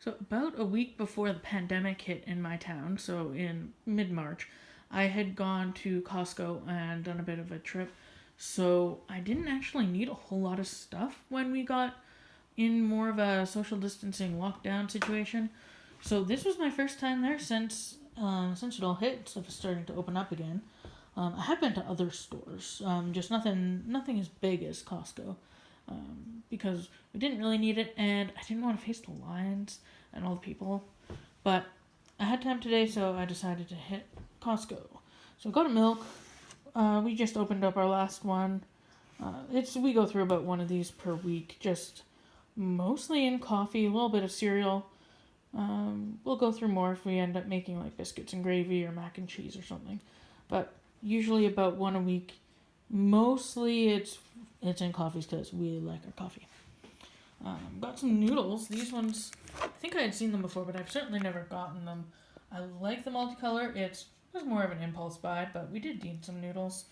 So, about a week before the pandemic hit in my town, so in mid March, I had gone to Costco and done a bit of a trip. So, I didn't actually need a whole lot of stuff when we got in more of a social distancing lockdown situation. So, this was my first time there since it all hit. Stuff is starting to open up again. I have been to other stores, just nothing as big as Costco, because we didn't really need it, and I didn't want to face the lines and all the people. But I had time today, so I decided to hit Costco. So I got a milk. We just opened up our last one. We go through about one of these per week, just mostly in coffee, a little bit of cereal. We'll go through more if we end up making like biscuits and gravy or mac and cheese or something. But usually about one a week. Mostly it's in coffees because we like our coffee. Got some noodles. These ones, I think I had seen them before, but I've certainly never gotten them. I like the multicolor. It was more of an impulse buy, but we did need some noodles.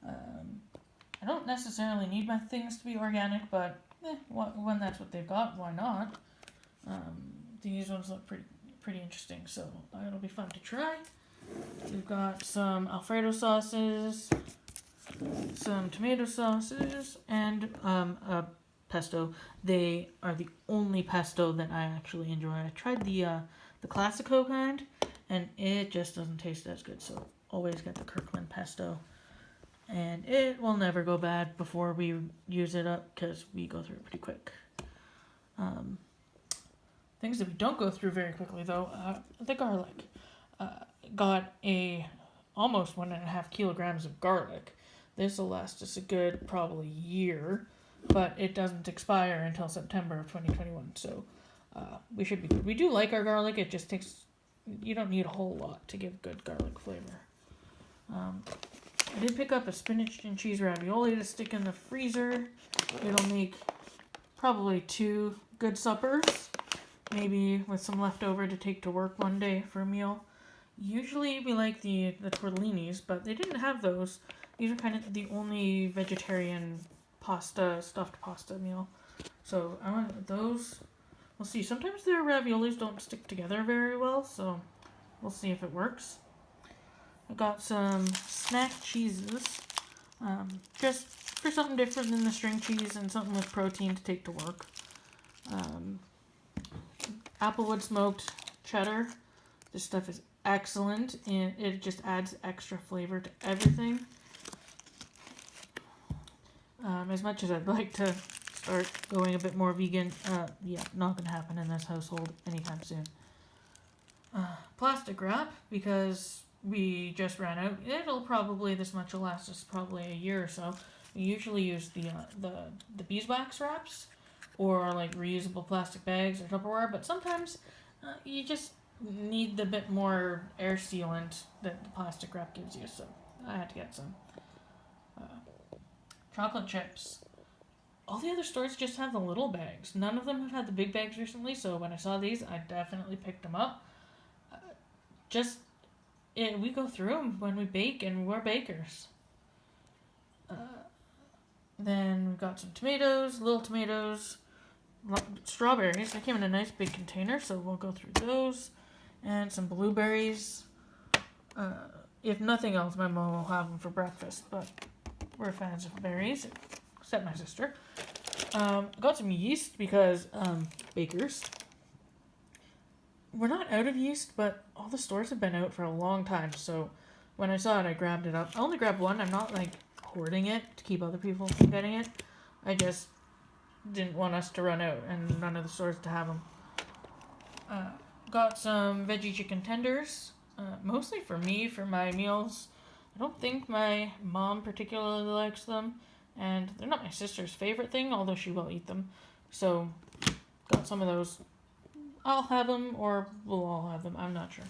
I don't necessarily need my things to be organic, but when that's what they've got, why not? These ones look pretty interesting, so it'll be fun to try. We've got some Alfredo sauces, some tomato sauces, and a pesto. They are the only pesto that I actually enjoy. I tried the Classico kind, and it just doesn't taste as good. So always get the Kirkland pesto, and it will never go bad before we use it up because we go through it pretty quick. Things that we don't go through very quickly though, the garlic. Got almost 1.5 kilograms of garlic. This will last us a good probably year, but it doesn't expire until September of 2021. So we should be good. We do like our garlic. It just takes, you don't need a whole lot to give good garlic flavor. I did pick up a spinach and cheese ravioli to stick in the freezer. It'll make probably 2 good suppers, maybe with some leftover to take to work one day for a meal. Usually we like the tortellinis, but they didn't have those. These are kind of the only vegetarian stuffed pasta meal. So I want those. We'll see. Sometimes their raviolis don't stick together very well, so we'll see if it works. I got some snack cheeses, just for something different than the string cheese and something with protein to take to work. Applewood smoked cheddar. This stuff is excellent, and it just adds extra flavor to everything. As much as I'd like to start going a bit more vegan, not gonna happen in this household anytime soon. Plastic wrap, because we just ran out. This much will last us probably a year or so. We usually use the beeswax wraps, or like reusable plastic bags or Tupperware, but sometimes you just need the bit more air sealant that the plastic wrap gives you, so I had to get some. Chocolate chips. All the other stores just have the little bags. None of them have had the big bags recently, so when I saw these, I definitely picked them up. We go through them when we bake, and we're bakers. Then we've got some tomatoes, little tomatoes, strawberries. They came in a nice big container, so we'll go through those. And some blueberries. If nothing else, my mom will have them for breakfast, but we're fans of berries, except my sister. Got some yeast because bakers. We're not out of yeast, but all the stores have been out for a long time, so when I saw it, I grabbed it up. I only grabbed one. I'm not like hoarding it to keep other people from getting it. I just didn't want us to run out and none of the stores to have them. Got some veggie chicken tenders, mostly for me, for my meals. I don't think my mom particularly likes them, and they're not my sister's favorite thing, although she will eat them. So, got some of those. I'll have them, or we'll all have them, I'm not sure.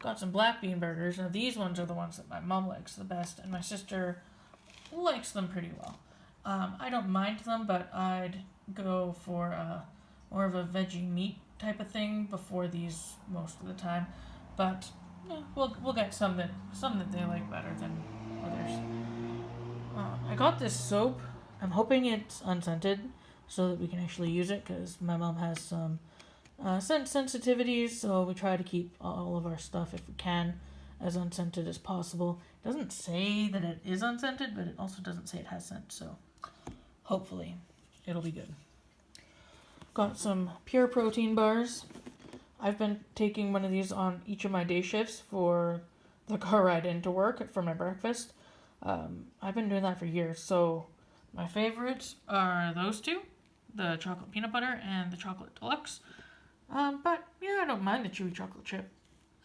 Got some black bean burgers. Now, these ones are the ones that my mom likes the best, and my sister likes them pretty well. I don't mind them, but I'd go for more of a veggie meat type of thing before these most of the time. But we'll get some that they like better than others. I got this soap. I'm hoping it's unscented so that we can actually use it, because my mom has some Scent sensitivities, so we try to keep all of our stuff, if we can, as unscented as possible. It doesn't say that it is unscented, but it also doesn't say it has scent, so hopefully it'll be good. Got some pure protein bars. I've been taking one of these on each of my day shifts for the car ride into work for my breakfast. I've been doing that for years, so my favorites are those two, the chocolate peanut butter and the chocolate deluxe. But yeah, I don't mind the chewy chocolate chip.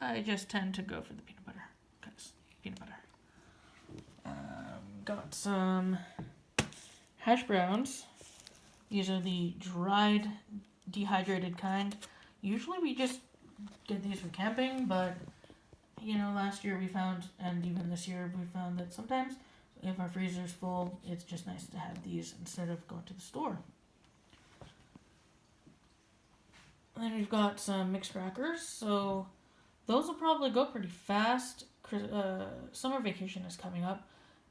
I just tend to go for the peanut butter, because peanut butter. Got some Hashbrowns. These are the dried, dehydrated kind. Usually we just get these for camping, but last year we found, and even this year we found that sometimes if our freezer's full, it's just nice to have these instead of going to the store. And then we've got some mixed crackers, so those will probably go pretty fast. Summer vacation is coming up,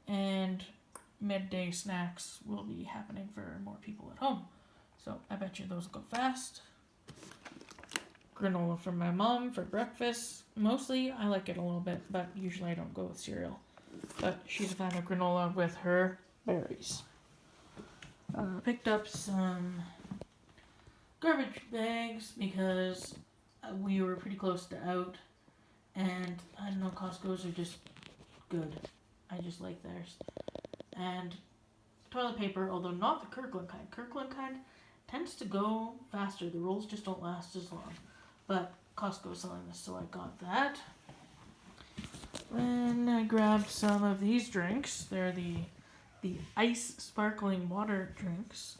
and midday snacks will be happening for more people at home. So I bet you those will go fast. Granola from my mom for breakfast. Mostly I like it a little bit, but usually I don't go with cereal. But she's a fan of granola with her berries. Picked up some garbage bags because we were pretty close to out, and I don't know, Costco's are just good. I just like theirs. And toilet paper, although not the Kirkland kind. Kirkland kind tends to go faster. The rolls just don't last as long. But Costco's selling this, so I got that. Then I grabbed some of these drinks. They're the ice sparkling water drinks.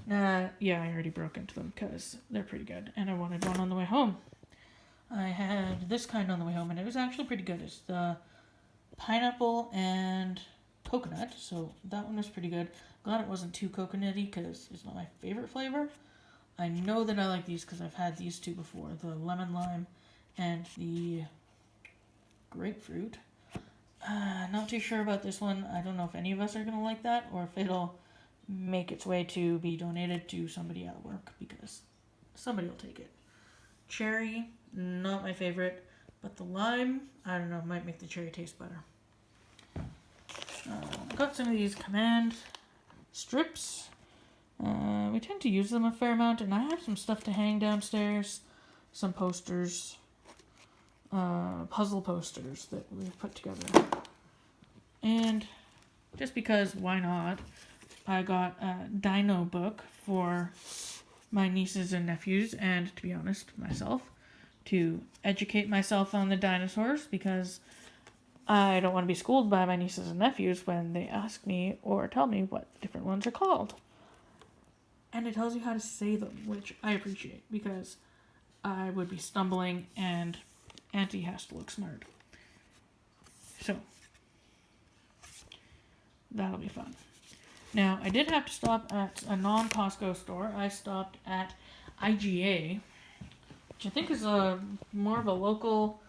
Yeah, I already broke into them because they're pretty good, and I wanted one on the way home. I had this kind on the way home, and it was actually pretty good. It's the pineapple and coconut, so that one was pretty good. Glad it wasn't too coconutty because it's not my favorite flavor. I know that I like these because I've had these two before, the lemon lime and the grapefruit. Not too sure about this one. I don't know if any of us are going to like that, or if it'll make its way to be donated to somebody at work, because somebody will take it. Cherry, not my favorite, but the lime, I don't know, might make the cherry taste better. Got some of these Command strips. We tend to use them a fair amount, and I have some stuff to hang downstairs. Some posters, puzzle posters that we've put together. And just because, why not, I got a Dino book for my nieces and nephews, and to be honest, myself, to educate myself on the dinosaurs, because I don't want to be schooled by my nieces and nephews when they ask me or tell me what the different ones are called. And it tells you how to say them, which I appreciate, because I would be stumbling and Auntie has to look smart. So, that'll be fun. Now, I did have to stop at a non-Costco store. I stopped at IGA, which I think is more of a local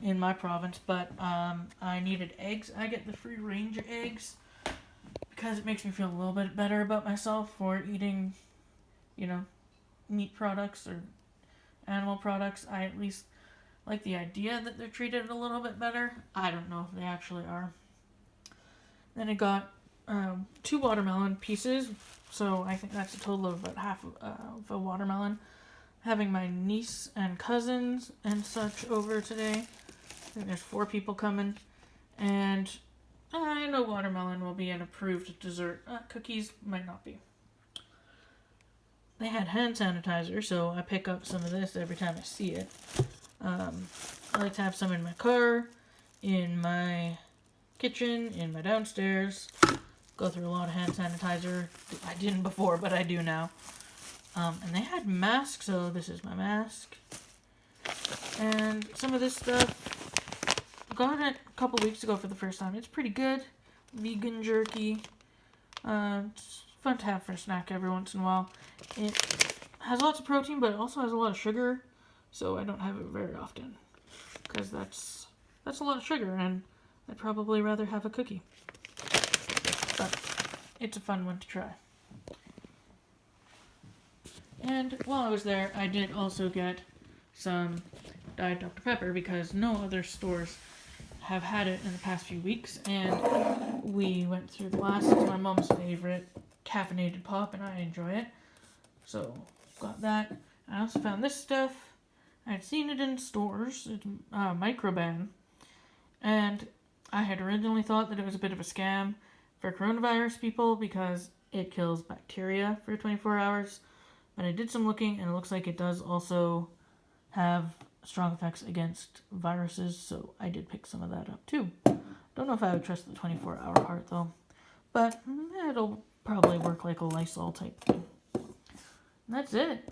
in my province, but I needed eggs. I get the free range eggs because it makes me feel a little bit better about myself for eating, meat products or animal products. I at least like the idea that they're treated a little bit better. I don't know if they actually are. Then I got 2 watermelon pieces, so I think that's a total of about half of a watermelon. Having my niece and cousins and such over today. I think there's 4 people coming, and I know watermelon will be an approved dessert. Cookies might not be. They had hand sanitizer, so I pick up some of this every time I see it. I like to have some in my car, in my kitchen, in my downstairs. Go through a lot of hand sanitizer. I didn't before, but I do now. And they had masks, so this is my mask. And some of this stuff, got it a couple weeks ago for the first time. It's pretty good. Vegan jerky. It's fun to have for a snack every once in a while. It has lots of protein, but it also has a lot of sugar, so I don't have it very often, because that's a lot of sugar, and I'd probably rather have a cookie. But it's a fun one to try. And while I was there, I did also get some Diet Dr. Pepper because no other stores have had it in the past few weeks. And we went through the last. It's my mom's favorite caffeinated pop, and I enjoy it. So got that. I also found this stuff. I had seen it in stores. It's Microban, and I had originally thought that it was a bit of a scam for coronavirus people because it kills bacteria for 24 hours. But I did some looking, and it looks like it does also have strong effects against viruses, so I did pick some of that up too. Don't know if I would trust the 24-hour part though, but it'll probably work like a Lysol type thing. And that's it.